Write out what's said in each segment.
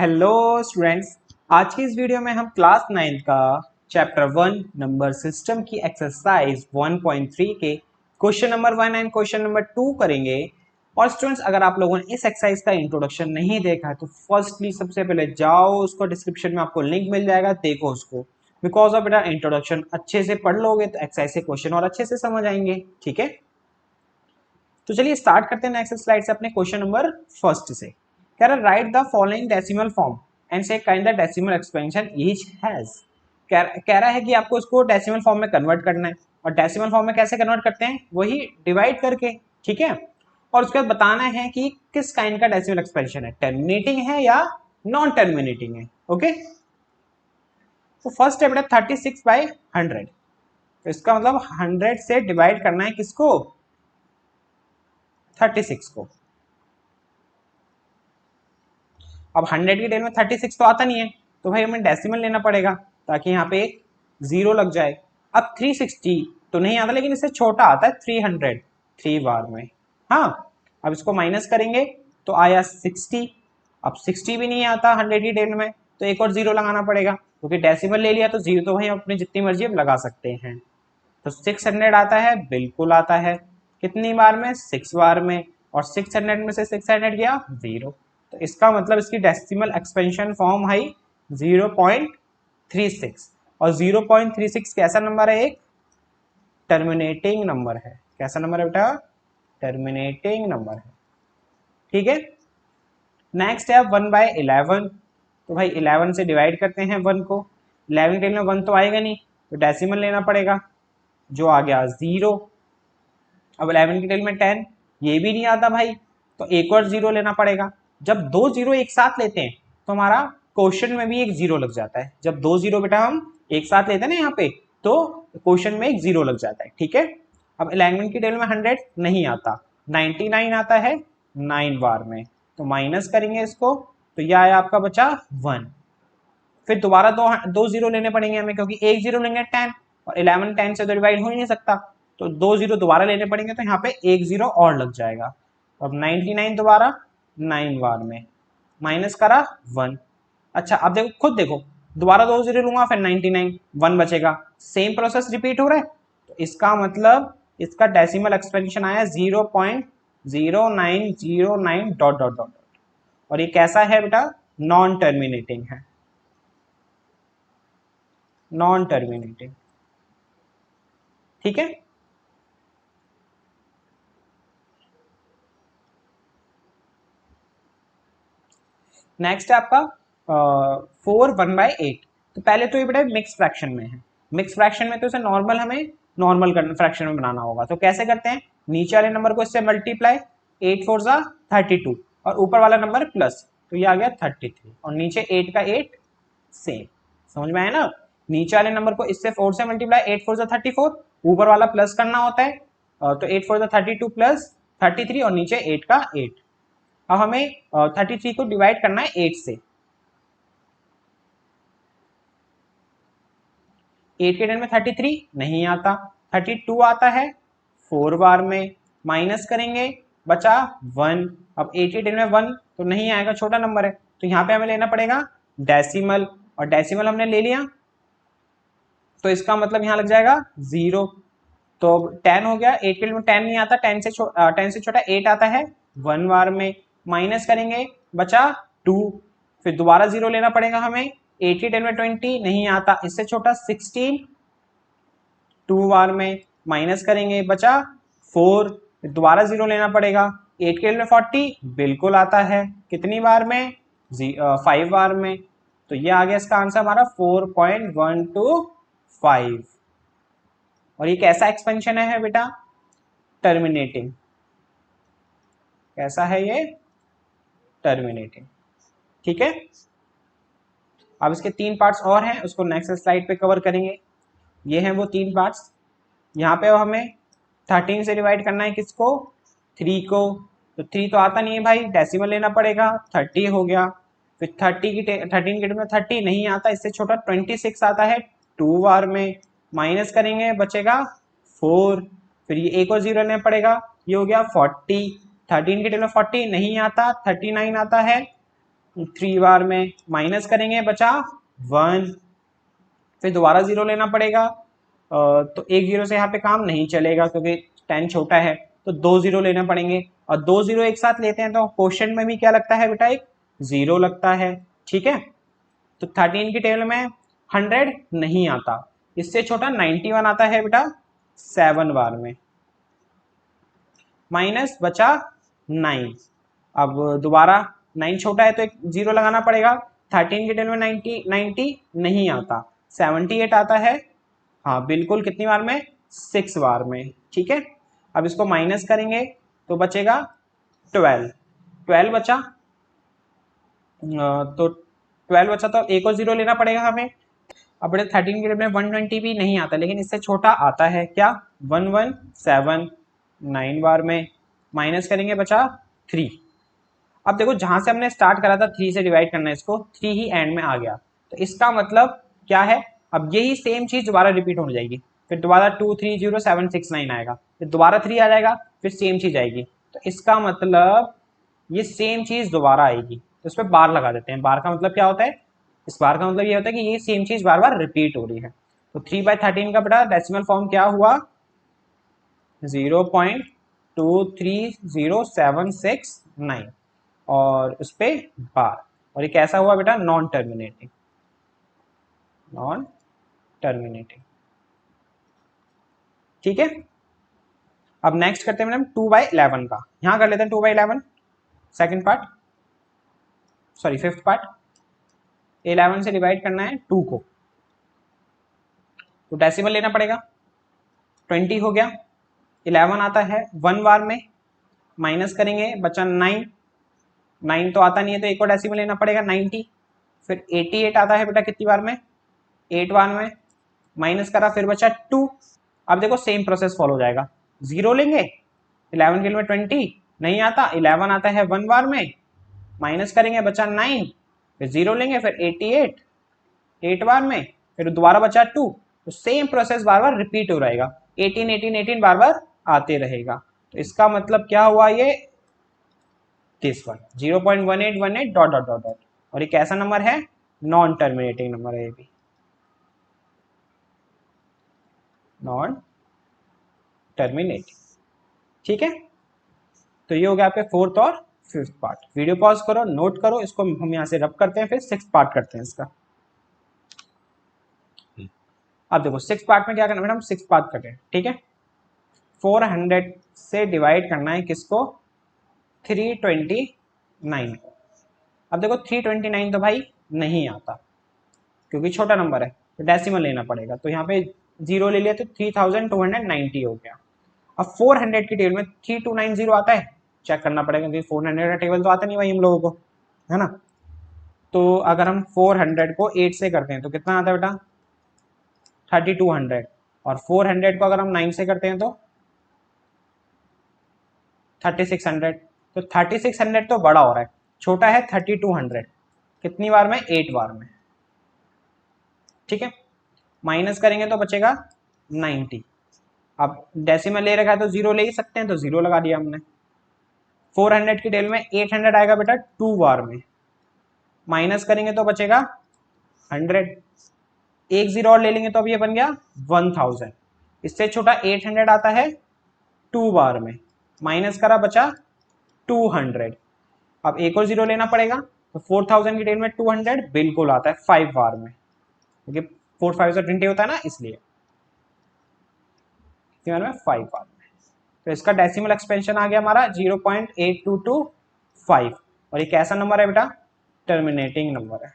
Hello students. आज की इस वीडियो में हम क्लास 9 का चैप्टर 1 नंबर सिस्टम की एक्सरसाइज 1.3 के question number 1 and question number 2 करेंगे। और स्टूडेंट्स, अगर आप लोगों ने इस एक्सरसाइज का इंट्रोडक्शन नहीं देखा है तो फर्स्टली सबसे पहले जाओ, उसको डिस्क्रिप्शन में आपको लिंक मिल जाएगा, देखो उसको। बिकॉज ऑफ बेटा इंट्रोडक्शन अच्छे से पढ़ लोगे तो एक्सरसाइज के क्वेश्चन और अच्छे से समझ आएंगे। ठीक है, तो चलिए स्टार्ट करते हैं नेक्स्ट स्लाइड से अपने क्वेश्चन नंबर फर्स्ट से। कह रहा write the following decimal form and say kind the decimal expansion each has. कह रहा है कि आपको इसको डेसिमल फॉर्म में कन्वर्ट करना है। और डेसिमल फॉर्म में कैसे कन्वर्ट करते हैं, वही डिवाइड करके। ठीक है, और उसके बाद बताना है कि किस काइंड का डेसिमल एक्सपेंशन है, टर्मिनेटिंग है या नॉन टर्मिनेटिंग है। ओके, तो फर्स्ट स्टेप है 36/100। तो इसका मतलब 100 से डिवाइड करना है किसको, 36 को। अब 100 की टेल में 36 तो आता नहीं है, तो भाई हमें डेसिमल लेना पड़ेगा ताकि यहाँ पे एक जीरो लग जाए। अब 360 तो नहीं आता, लेकिन इससे छोटा आता है 300, 3 बार में। हाँ, अब इसको माइनस करेंगे तो आया 60। अब 60 भी नहीं आता 100 की टेल में, तो एक और जीरो लगाना पड़ेगा, क्योंकि डेसिमल ले लिया तो जीरो तो भाई अपनी जितनी मर्जी अब लगा सकते हैं। तो 600 आता है, बिल्कुल आता है। कितनी बार में, 6 बार में। और 600 में से 600 गया जीरो, तो इसका मतलब इसकी डेसिमल एक्सपेंशन फॉर्म है 0.36। और 0.36 कैसा नंबर है, एक टर्मिनेटिंग नंबर है। कैसा नंबर है बेटा, टर्मिनेटिंग नंबर है। ठीक है, नेक्स्ट है 1/11। तो भाई 11 से डिवाइड करते हैं 1 को। 11 टेन में 1 तो आएगा नहीं, तो डेसिमल लेना पड़ेगा, जो आ गया जीरो। अब 11 की टेल में 10, ये भी नहीं आता भाई, तो एक और जीरो लेना पड़ेगा। जब दो जीरो एक साथ लेते हैं तो हमारा क्वेश्चन में भी एक जीरो लग जाता है। जब दो जीरो बेटा हम एक साथ लेते हैं ना यहाँ पे, तो क्वेश्चन में एक जीरो लग जाता है। ठीक है, अब 11 की टेल में 100 नहीं आता, 99 आता है 9 बार में, तो माइनस करेंगे इसको, तो यह आया आपका बचा 1। फिर दोबारा दो दो जीरो लेने पड़ेंगे हमें, क्योंकि एक जीरो लेंगे 10 और 11 10 से तो डिवाइड हो ही नहीं सकता, तो दो जीरो दोबारा लेने पड़ेंगे, तो यहाँ पे एक जीरो और लग जाएगा। अब 99 दोबारा 9 बार में, माइनस करा 1। अच्छा, अब देखो, खुद देखो, दोबारा दो जीरो लूंगा फिर 99, 1 बचेगा, सेम प्रोसेस रिपीट हो रहा है। तो इसका मतलब इसका डेसिमल एक्सपेंशन आया 0.0909 डॉट डॉट डॉट। और ये कैसा है बेटा, नॉन टर्मिनेटिंग है, नॉन टर्मिनेटिंग। ठीक है, नेक्स्ट है आपका 4/1/8। तो पहले तो ये बेटा मिक्स फ्रैक्शन में है। मिक्स फ्रैक्शन में तो इसे नॉर्मल हमें नॉर्मल फ्रैक्शन में बनाना होगा। तो कैसे करते हैं, नीचे वाले नंबर को इससे मल्टीप्लाई, 8 4 जा 32, और ऊपर वाला नंबर प्लस, तो ये आ गया 33, और नीचे 8 का 8 सेम। समझ में आया ना, नीचे वाले नंबर को इससे 4 से मल्टीप्लाई, 8 4 जा 34, ऊपर वाला प्लस करना होता है, तो 8 4 जा 32 प्लस 33, और नीचे 8 का 8। अब हमें 33 को डिवाइड करना है 8 से। 8 के 10 में 33 नहीं आता, 32 आता है 4 बार में, माइनस करेंगे बचा 1। अब 8 के 10 में 1 तो नहीं आएगा, छोटा नंबर है, तो यहाँ पे हमें लेना पड़ेगा डेसिमल, और डेसिमल हमने ले लिया, तो इसका मतलब यहाँ लग जाएगा 0। तो 10 हो गया, 8 के लिए 10 नहीं आता, 10 से छोटा 8 आता है 1 बार में, माइनस करेंगे बचा 2। फिर दोबारा 0 लेना पड़ेगा हमें, 8 के 10 में 20 नहीं आता, इससे छोटा 16 2 बार में, माइनस करेंगे बचा 4। फिर दोबारा 0 लेना पड़ेगा, 8 के में 40 बिल्कुल आता है, कितनी बार में, 5 बार में। तो ये आ गया इसका आंसर हमारा 4.125। और ये कैसा एक्सपेंशन है बेटा, टर्मिनेटिंग। कैसा है ये, टर्मिनेटिंग। ठीक है, अब इसके 3 पार्ट्स और हैं, उसको नेक्स्ट स्लाइड पे कवर करेंगे। ये हैं वो 3 पार्ट्स। यहाँ पे हमें 13 से डिवाइड करना है किसको, 3 को। तो 3 तो आता नहीं है भाई, डेसिमल लेना पड़ेगा, 30 हो गया। फिर 13 के में 30 नहीं आता, इससे छोटा 26 आता है 2 बार में, माइनस करेंगे बचेगा 4। फिर ये एक और 0 लेना पड़ेगा, ये हो गया 40। 13 के टेबल में 40 नहीं आता, 39 आता है 3 बार में, माइनस करेंगे बचा 1, फिर दोबारा 0 लेना पड़ेगा। तो एक 0 से यहाँ पे काम नहीं चलेगा क्योंकि 10 छोटा है, तो 2 0 लेना पड़ेंगे, और 2 0 एक साथ लेते हैं तो क्वेश्चन में भी क्या लगता है बेटा, एक 0 लगता है। ठीक है, तो 13 की टेबल में 100 नहीं आता, इससे छोटा 91 आता है बेटा 7 बार में, माइनस बचा 9। अब दोबारा 9 छोटा है तो एक 0 लगाना पड़ेगा। 13 के टेबल में 90 नहीं आता, 78 आता है, हाँ बिल्कुल, कितनी बार में, 6 बार में। ठीक है, अब इसको माइनस करेंगे तो बचेगा 12 बचा। तो 12 बचा तो एक और 0 लेना पड़ेगा हमें। अब बेटा 13 के टेबल में 120 भी नहीं आता, लेकिन इससे छोटा आता है क्या, 117 9 बार में, माइनस करेंगे बचा 3। अब देखो जहां से हमने स्टार्ट करा था 3 से डिवाइड करना है इसको, 3 ही एंड में आ गया, तो इसका मतलब क्या है, अब यही सेम चीज दोबारा रिपीट होने जाएगी, फिर दोबारा 2 3 0 7 6 9 आएगा, फिर दोबारा 3 आ जाएगा, फिर सेम चीज आएगी, तो इसका मतलब ये सेम चीज दोबारा आएगी, तो इस पर बार लगा देते हैं। बार का मतलब क्या होता है, इस बार का मतलब ये होता है कि ये सेम चीज बार बार रिपीट हो रही है। तो 3/13 का बेटा डेसिमल फॉर्म क्या हुआ, 0.23079, और उस पे बार, और ये कैसा हुआ बेटा, नॉन टर्मिनेटिंग, नॉन टर्मिनेटिंग। ठीक है, अब नेक्स्ट करते हैं मैडम 2/11 का, यहां कर लेते हैं 2/11 second part, sorry fifth part. 11 से डिवाइड करना है 2 को, तो डेसिमल लेना पड़ेगा, 20 हो गया। 11 आता है 1 बार में, माइनस करेंगे बचा 9, 9 तो आता नहीं है तो एक और डेसिमल लेना पड़ेगा 90, फिर 88 आता है बेटा कितनी बार में, 8 बार में, माइनस करा फिर बचा 2। अब देखो सेम प्रोसेस फॉलो हो जाएगा, 0 लेंगे, 11 के लिए 20 नहीं आता, 11 आता है 1 बार में, माइनस करेंगे बचा 9, फिर 0 लेंगे, फिर 88 8 बार में, फिर दोबारा बचा 2, तो सेम प्रोसेस बार बार रिपीट हो रहेगा, 18 18 18 बार बार आते रहेगा। तो इसका मतलब क्या हुआ, ये this one 0.1818 dot dot dot dot, और ये कैसा नंबर है, नॉन टर्मिनेटिंग नंबर है, ये भी नॉन टर्मिनेटिंग। ठीक है, तो ये हो गया आपके फोर्थ और फिफ्थ पार्ट। वीडियो पॉज करो, नोट करो, इसको हम यहाँ से रब करते हैं, फिर सिक्स पार्ट करते हैं इसका। अब देखो सिक्स पार्ट में क्या करना है मैडम, सिक्स पार्ट करें। ठीक है, 400 से डिवाइड करना है किसको, 329 को। अब देखो 329 तो भाई नहीं आता क्योंकि छोटा नंबर है, तो डेसिमल लेना पड़ेगा, तो यहाँ पे 0 ले लिया तो 3290 हो गया। अब 400 की टेबल में 3290 आता है, चेक करना पड़ेगा क्योंकि 400 का टेबल तो आता नहीं भाई हम लोगों को, है ना। तो अगर हम 400 को 8 से करते हैं तो कितना आता है बेटा, 3200, और 400 को अगर हम 9 से करते हैं तो 3600, तो 3600 तो बड़ा हो रहा है, छोटा है 3200, कितनी बार में, 8 बार में। ठीक है, माइनस करेंगे तो बचेगा 90। अब डेसिमल ले रखा है तो 0 ले ही सकते हैं, तो 0 लगा दिया हमने। 400 की टेबल में 800 आएगा बेटा 2 बार में, माइनस करेंगे तो बचेगा 100, एक 0 और ले लेंगे तो अब ये बन गया 1000। इससे छोटा 800 आता है 2 बार में, माइनस करा बचा 200। अब एक और 0 लेना पड़ेगा, तो 4000 की टेबल में 200 बिल्कुल आता है 5 बार में, क्योंकि 4 5 से 20 होता है ना, इसलिए 5 बार में। तो इसका डेसिमल एक्सपेंशन आ गया हमारा 0.8225, और ये कैसा नंबर है बेटा, टर्मिनेटिंग नंबर है।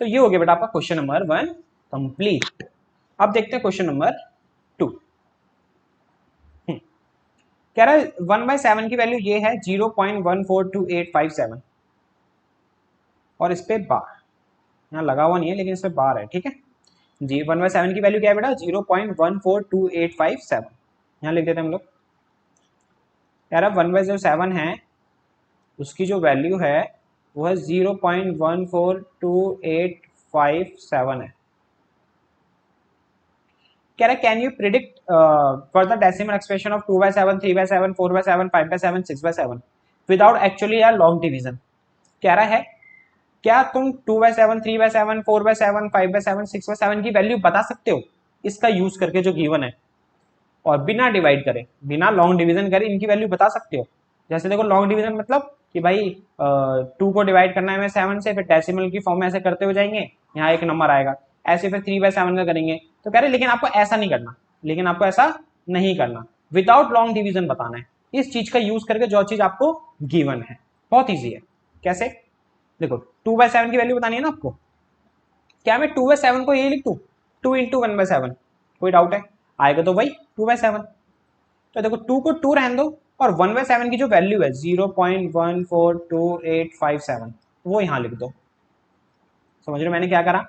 तो ये हो गया बेटा आपका क्वेश्चन नंबर 1 कंप्लीट। अब देखते हैं क्वेश्चन नंबर 2। कह रहा है 1/7 की वैल्यू ये है 0.142857, और इस पे बार यहाँ लगा हुआ नहीं है लेकिन इस पे बार है। ठीक है जी, 1/7 की वैल्यू क्या है बेटा, 0.142857, यहाँ लिख देते हैं हम लोग। यार 1/7 है, उसकी जो वैल्यू है वो है 0.142857 है। कह रहा है can you predict for the decimal expression of 2/7 3/7 4/7 5/7 6/7, without actually यार लॉन्ग डिवीजन। कह रहा है क्या तुम 2/7, 3/7, 4/7, 5/7, 6/7 की वैल्यू बता सकते हो इसका यूज करके जो गिवन है, और बिना डिवाइड करे, बिना लॉन्ग डिवीजन करे इनकी वैल्यू बता सकते हो। जैसे देखो लॉन्ग डिवीजन मतलब कि भाई 2 को डिवाइड करना है हमें 7 से, फिर डेसिमल की फॉर्म में ऐसे करते हुए जाएंगे, यहाँ एक नंबर आएगा, ऐसे फिर 3/7 का करेंगे। तो कह रहे लेकिन आपको ऐसा नहीं करना, लेकिन आपको ऐसा नहीं करना, विदाउट लॉन्ग डिवीजन बताना है इस चीज का यूज करके जो चीज आपको गिवन है। बहुत ईजी है। कैसे? देखो 2/7 की वैल्यू बतानी है ना आपको, क्या मैं 2/7 को यही लिख दूं 2 इंटू 1/7? कोई डाउट है? आएगा तो भाई 2/7। तो देखो 2 को 2 रहने दो, और 1/7 की जो वैल्यू है 0.142857 वो यहां लिख दो। समझ रहे हो मैंने क्या करा?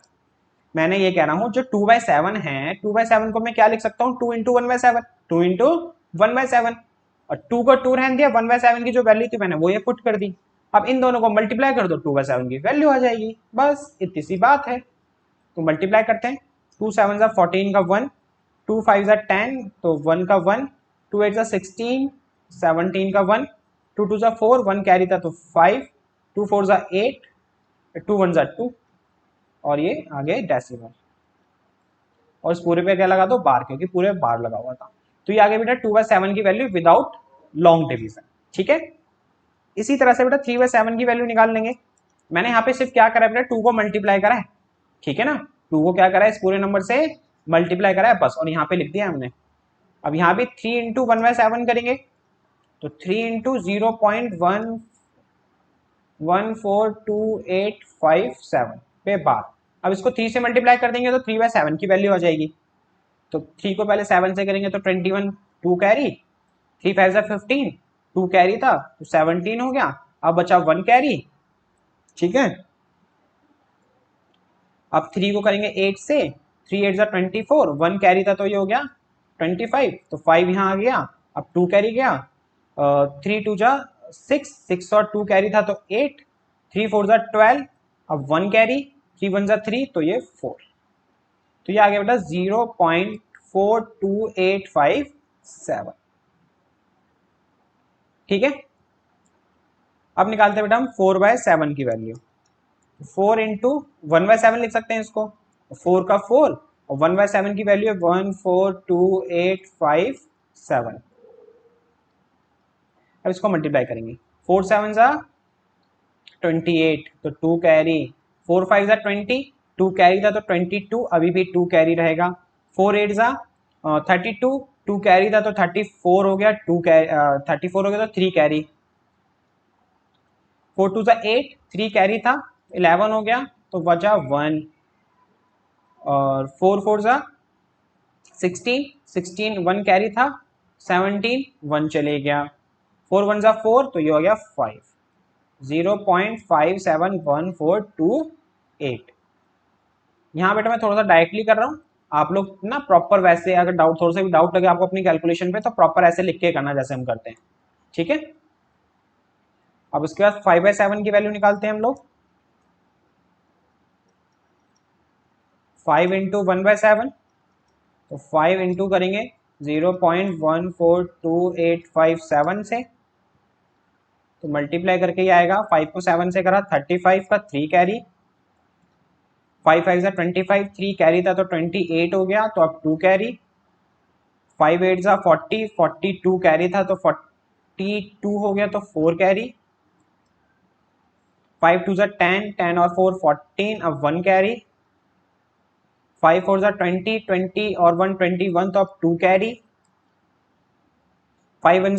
मैंने ये कह रहा हूं जो 2/7 है, 2/7 को मैं क्या लिख सकता हूँ 2 इंटू 1/7, 2 इंटू 1/7, और 2 को 2 रहने दिया, 1/7 की जो वैल्यू थी मैंने वो ये पुट कर दी। अब इन दोनों को मल्टीप्लाई कर दो, 2/7 की वैल्यू आ जाएगी, बस इतनी सी बात है। तो मल्टीप्लाई करते हैं, 2 7 14 का 1, 2 5 10 तो 1 का 1, 2 8 16, 17 का 1, 2 2 4, 1 कैरी था तो 5, 2 4 8, 2 1 2, और ये आगे डेसिमल, और इस पूरे पे क्या लगा दो बार, क्योंकि पूरे बार लगा हुआ था। तो ये आगे बेटा 2/7 की वैल्यू विदाउट लॉन्ग डिवीजन। ठीक है, इसी तरह से बेटा 3/7 की वैल्यू निकाल लेंगे। मैंने यहाँ पे सिर्फ क्या करा है बेटा 2 को मल्टीप्लाई करा है, ठीक है ना, 2 को क्या करा है इस पूरे नंबर से मल्टीप्लाई करा है बस, और यहाँ पे लिख दिया हमने। अब यहाँ भी 3 इंटू 1/7 करेंगे, तो 3 इंटू 0.114287 पे बार। अब इसको 3 से मल्टीप्लाई कर देंगे तो 3/7 की वैल्यू आ जाएगी। तो 3 को पहले 7 से करेंगे तो 21, 2 कैरी, 3 5 15, 2 कैरी था तो 17 हो गया, अब बचा 1 कैरी। ठीक है, अब 3 को करेंगे 8 से, 3 8 24, 1 कैरी था तो ये हो गया 25, तो 5 यहाँ आ गया, अब 2 कैरी गया, 3 2 6, 6 और 2 कैरी था तो 8, 3 4 12, अब 1 कैरी, 3 1 3 तो ये 4। तो ये आ गया बेटा 0.42857। ठीक है, अब निकालते हैं बेटा हम 4/7 की वैल्यू। 4 इंटू 1/7 लिख सकते हैं इसको, 4 का 4, और 1/7 की वैल्यू है 142,857। अब इसको मल्टीप्लाई करेंगे, 4 7 28 तो 2 कैरी, 4 5 20, 2 कैरी था तो 22, अभी भी 2 कैरी रहेगा, 4 8 32, 2 कैरी था तो 34 हो गया, 34 हो गया तो 3 कैरी, 4 2 8, 3 कैरी था 11 हो गया तो बचा 1, और 4 4 16, 16 1 कैरी था, 17 1 चले गया, 4 1 4 तो ये हो गया 5, 0.571428। यहाँ बेटा मैं थोड़ा सा डायरेक्टली कर रहा हूँ, आप लोग ना प्रॉपर वैसे अगर डाउट, थोड़ा सा भी डाउट लगे आपको अपनी कैलकुलेशन पे तो प्रॉपर ऐसे लिख के करना जैसे हम करते हैं। ठीक है, अब उसके बाद 5/7 की वैल्यू निकालते हैं हम लोग। 5 इंटू 1/7, तो 5 इंटू करेंगे 0.142857 से, तो मल्टीप्लाई करके ही आएगा, 5 को 7 से करा 35 का 3 कैरी, 5 5 25, 3 कैरी था तो 28 हो गया तो अब 2 कैरी, 5 8 40, 42 कैरी था तो 42 हो गया तो 4 कैरी, 5 2 10, 10 और 4 14, अब 1 कैरी, 5 4 20, 20 और 1 21 तो अब 2 कैरी, 5 1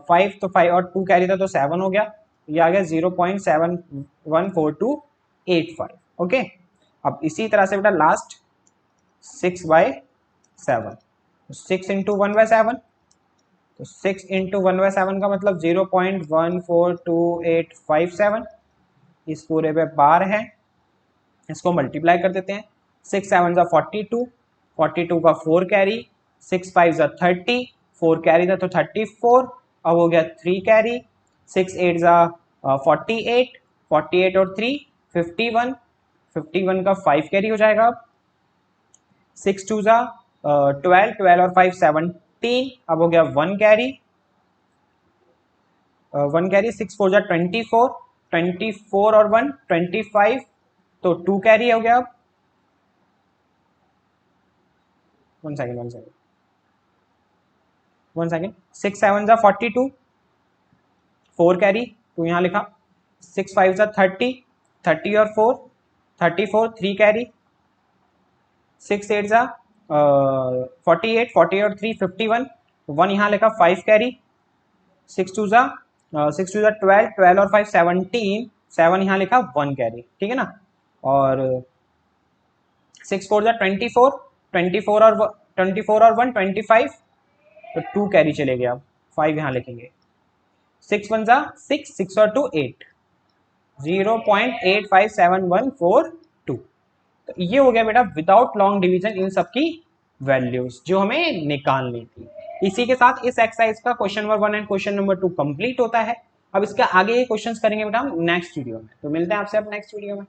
5 तो 5 और 2 कैरी था तो 7 हो गया, ये आ गया 0.714285। ओके, अब इसी तरह से बेटा लास्ट 6/7, 6 इंटू 1/7, तो 6 इंटू 1/7 का मतलब 0.142857, इस पूरे पे बार है, इसको मल्टीप्लाई कर देते हैं, 6 7 42, 42 का 4 कैरी, 6 5 30, 4 कैरी था तो 34, अब हो गया 3 कैरी, 6 8 48, 48 और 3 51, 51 का 5 कैरी हो जाएगा, 6 2 12, 12 और 5 17, अब हो गया 1 कैरी, 1 कैरी, 6 4 जा 24, 24 और 1 25, तो 2 कैरी हो गया। अब 1 सेकेंड 6 7 जा 42, 4 कैरी, तो यहाँ लिखा 6 5 जा 30, 30 और 4 34, 3 कैरी, 6 8 जा 48, 48 और 3 51, 1 यहाँ लिखा 5 कैरी, 6 2 जा 12, 12 और 5 17, 7 यहाँ लिखा 1 कैरी, ठीक है ना। और 6 4 जा 24, 24 और 1 25, तो 2 कैरी चले गया। 5 यहाँ लिखेंगे। 6 1 जा 6, 6 और 2 8, 0.857142। तो ये हो गया बेटा विदाउट लॉन्ग डिवीजन इन सब की वैल्यूज जो हमें निकालनी थी। इसी के साथ इस एक्सरसाइज का question number 1 and question number 2 complete होता है। अब इसके आगे ये क्वेश्चंस करेंगे बेटा हम नेक्स्ट वीडियो में। तो मिलते हैं आपसे अब नेक्स्ट वीडियो में।